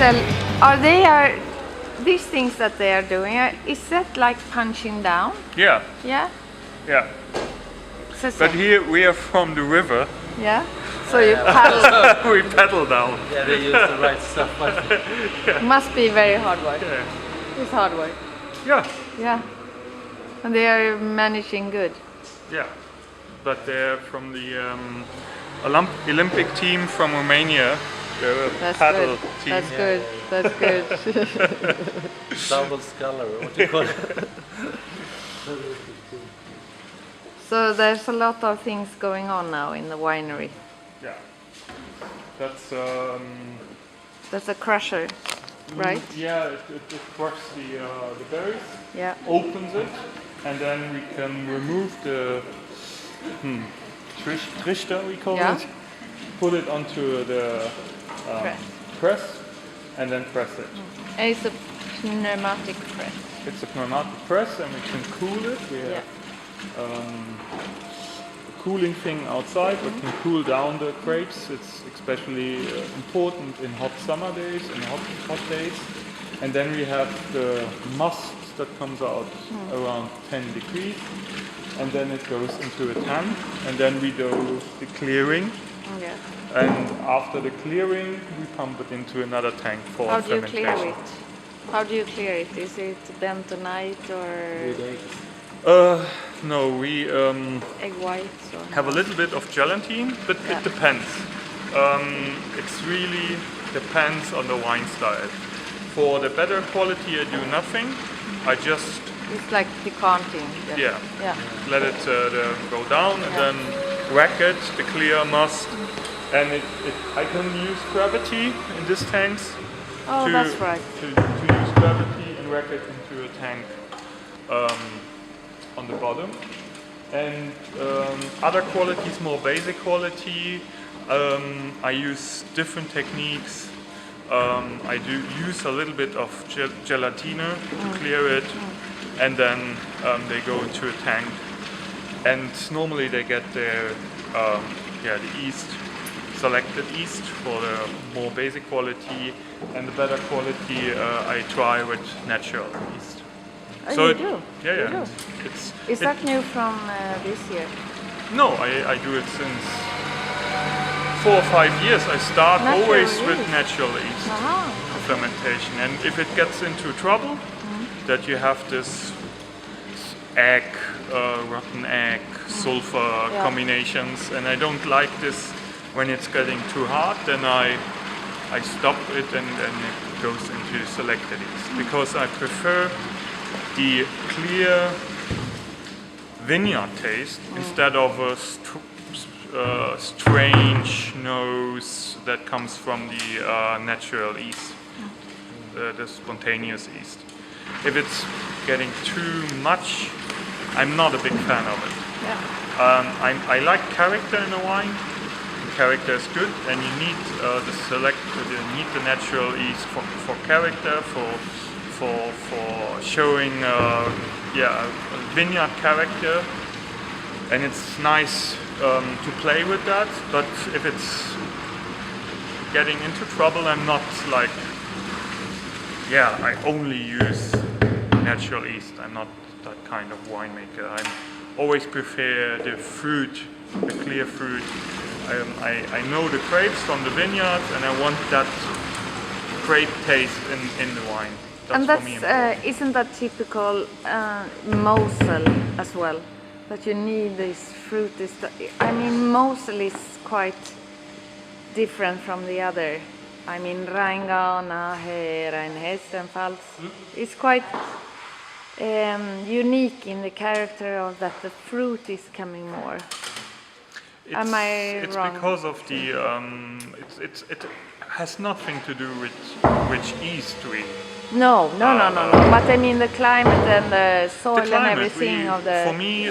Axl, these things that they are doing, is that like punching down? Yeah, Yeah? yeah. But here we are from the river. Yeah? So you paddle. We paddle down. Yeah, they use the right stuff. Must be very hard work. Yeah. It's hard work. Yeah. Yeah. And they are managing good. Yeah. But they're from the Olympic team from Romania. They're a That's paddle good. team. That's good. That's good. Double scholar, what do you call it? So there's a lot of things going on now in the winery. Yeah. That's That's a crusher, right? Yeah, it crushes the berries, Yeah. opens it, and then we can remove the trichter, we call Yeah. it, put it onto the press, and then press it. And it's a pneumatic press. It's a pneumatic press, and we can cool it. We have a cooling thing outside that can cool down the grapes. It's especially important in hot summer days and hot days. And then we have the must that comes out around 10 degrees, and then it goes into a tank, and then we do the clearing. Yeah. And after the clearing, we pump it into another tank for How do you fermentation. clear it? How do you clear it? Is it bentonite or No, we egg whites? Or have a little bit of gelatine, but it depends. It's really depends on the wine style. For the better quality, I do nothing. I just It's like decanting. yeah, Yeah. let it go down and then rack it, the clear must, and I can use gravity in these tanks. Oh, to, that's right. To use gravity and rack it into a tank on the bottom. And other qualities, more basic quality, I use different techniques. I do use a little bit of gelatina to clear it, and then they go into a tank. And normally they get their the yeast, selected yeast for the more basic quality, and the better quality I try with natural yeast. Oh, So you it- do? Yeah, You yeah. do? Is It- that new from this year? No, I do it since 4 or 5 years. I start Natural always with yeast. natural yeast Aha. fermentation, and if it gets into trouble, that you have this egg, rotten egg, sulfur combinations, and I don't like this when it's getting too hard, then I stop it and then it goes into selected yeast, because I prefer the clear vineyard taste instead of a strange nose that comes from the natural yeast, the spontaneous yeast. If it's getting too much, I'm not a big fan of it. Yeah. I like character in a wine. Character is good, and you need you need the natural yeast for character, for showing vineyard character, and it's nice to play with that. But if it's getting into trouble, I'm not like, I only use natural yeast. I'm not that kind of winemaker. I always prefer the fruit, the clear fruit. I know the grapes from the vineyard, and I want that grape taste in the wine. And for me important. isn't that typical Mosel as well? That you need this fruit. I mean, Mosel is quite different from the other. I mean, Rheingau, Nahe, Rheinhessen-Pfalz. It's quite unique in the character of that the fruit is coming more. Am I wrong? It's because of the it has nothing to do with which yeast we. No. But I mean the climate and the soil The climate, and everything of the. For me,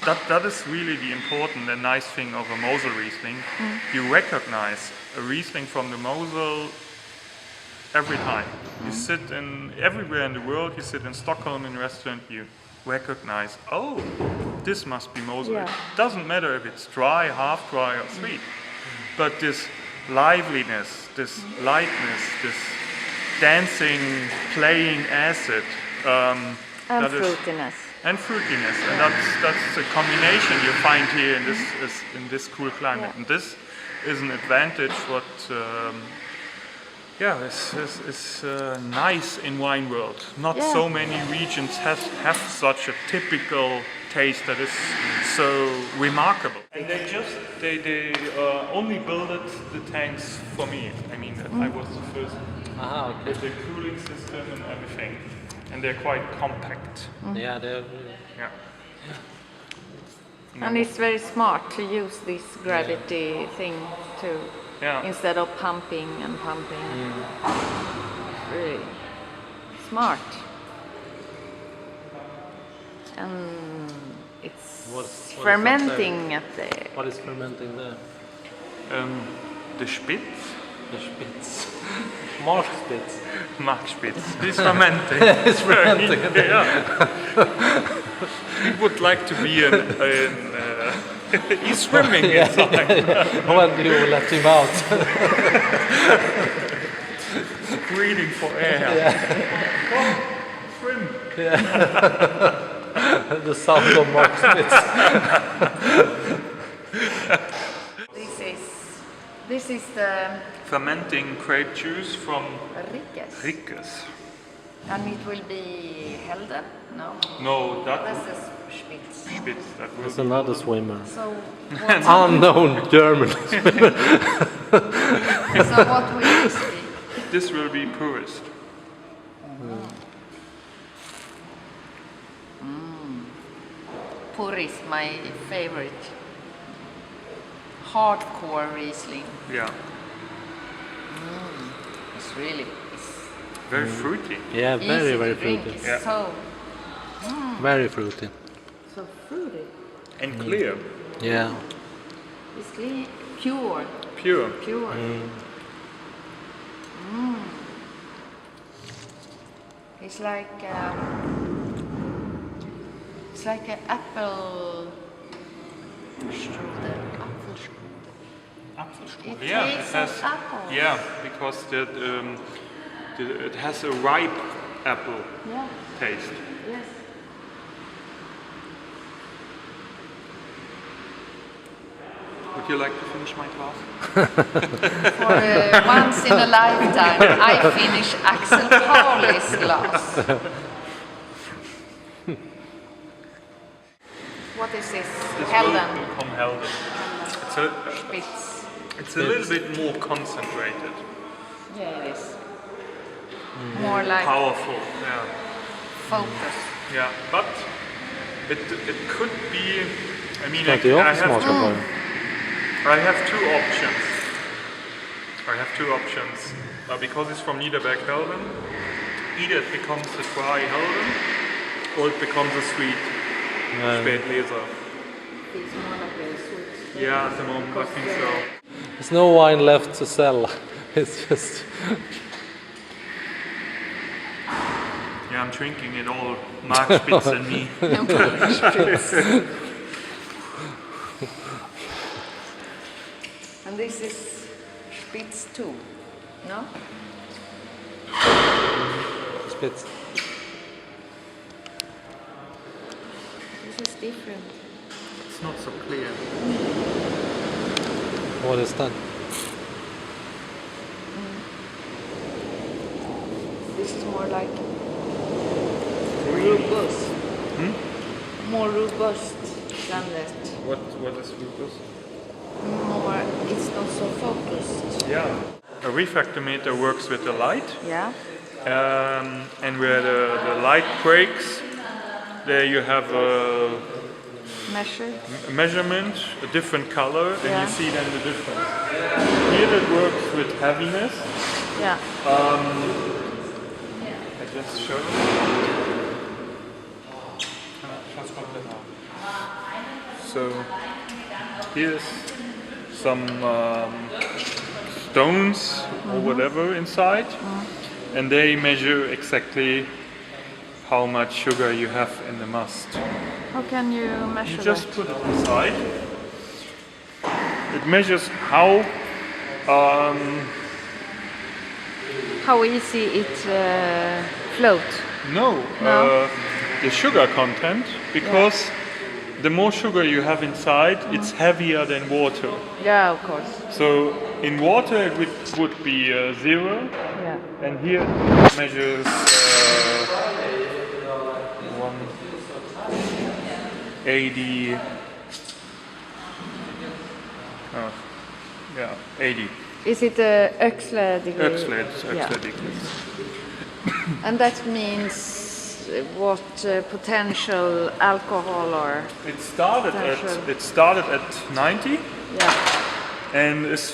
that is really the important and nice thing of a Mosel Riesling. You recognize a Riesling from the Mosel every time. You sit everywhere in the world. You sit in Stockholm in a restaurant. You recognize, oh, this must be Mosel. Yeah. It doesn't matter if it's dry, half dry, or sweet, but this liveliness, this lightness, this dancing, playing acid. And that is- fruitiness. and fruitiness, and that's the combination you find here in this cool climate. Yeah. And this is an advantage what is nice in wine world. Not Yeah. so many regions have such a typical taste that is so remarkable. And they only built the tanks for me. I mean, I was the first Okay. with the cooling system and everything, and they're quite compact. Yeah, they're Yeah. And it's very smart to use this gravity thing to Yeah. instead of pumping and pumping. Really smart. And it's What is that fermenting at the what is fermenting there? The Spitz, The Spitz. Markspitz. Markspitz, is fermenting. It's fermenting. Yeah. He would like to be he's swimming inside, When you let him out. breathing for air. Oh, swim. The sound of Markspitz. This is the Fermenting grape juice from Rickes. Rickes. And it will be Helden? No. No, that That's the Spitz. Spitz. That will There's be another swimmer. So Unknown German. so what will this be? This will be purist. Pur is my favorite. Hardcore Riesling. Yeah. It's really Very fruity. Yeah, easy very, to very drink. fruity. It's Yeah. Very fruity. so fruity. And clear. Yeah. It's clean, pure. Pure. Pure. It's like an apple strudel. It Yeah, tastes it has. of apple. Yeah, because it has a ripe apple Yeah. taste. Yes. Would you like to finish my glass? For once in a lifetime, I finish Axl Pauly's glass. What is this? This Helden. will become Helden. Spitz. It's a little bit more concentrated, Yeah, it is. More like powerful. Yeah. focus. Yeah, but it could be. I mean, Ska inte jag smaka på det? I have two options. Because it's from Niederberg Helden, either it becomes a dry Helden or it becomes a sweet Spätleser. It's more like a sweet. Yeah, at the moment I think so. There's no wine left to sell. It's just Yeah, I'm drinking it all. Mark Spitz and me. And this is Spitz too, no? Spitz. This is different. It's not so clear. What is that? This is more like robust. More robust than that. What is lupus? More, it's not so focused. Yeah. A refractometer works with the light, Yeah. and where the light breaks, there you have a Measure. measurement, a different color, and Yeah. you see then the difference. Here it works with heaviness. Yeah. I just show you. So here's some stones or whatever inside, and they measure exactly how much sugar you have in the must. How can you measure You just that? put it inside. It measures how Um, How easy it float? no, No? the sugar content, because the more sugar you have inside, it's heavier than water. Yeah, of course. So in water it would be 0, Yeah. and here it measures 180. Oh, yeah, 80. Is it Axl degree? Axl degrees. And that means what potential alcohol or It started at 90 yeah. and is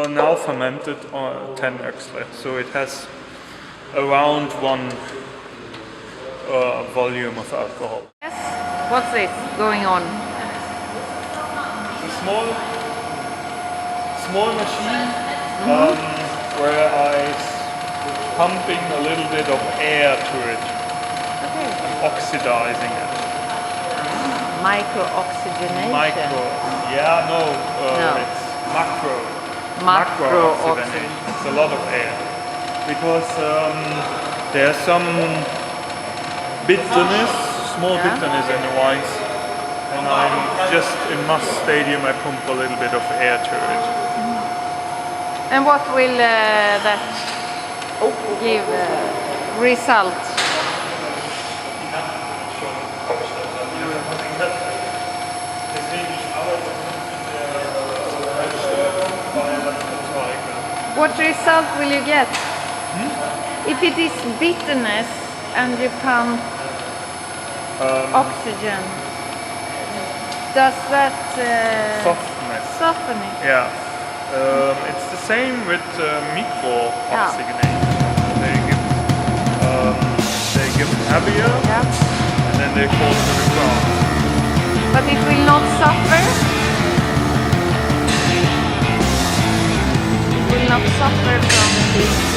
now fermented on 10 Axl. So it has around 1 volume of alcohol. Yes. What's this going on? It's a small machine where pumping a little bit of air to it, Okay. oxidizing it. Micro-oxygenation. No, No. it's macro. Macro-oxygenation. It's a lot of air because there's some bitterness, small Yeah. bitterness in the wines, and I'm just in Must Stadium. I pump a little bit of air to it. And what will that give result? What result will you get? If it is bitterness and you pump oxygen, does that soften it? Yeah, it's the same with micro oxygenation. They give heavier, Yeah. and then they fall to the ground. But it will not suffer? It will not suffer from this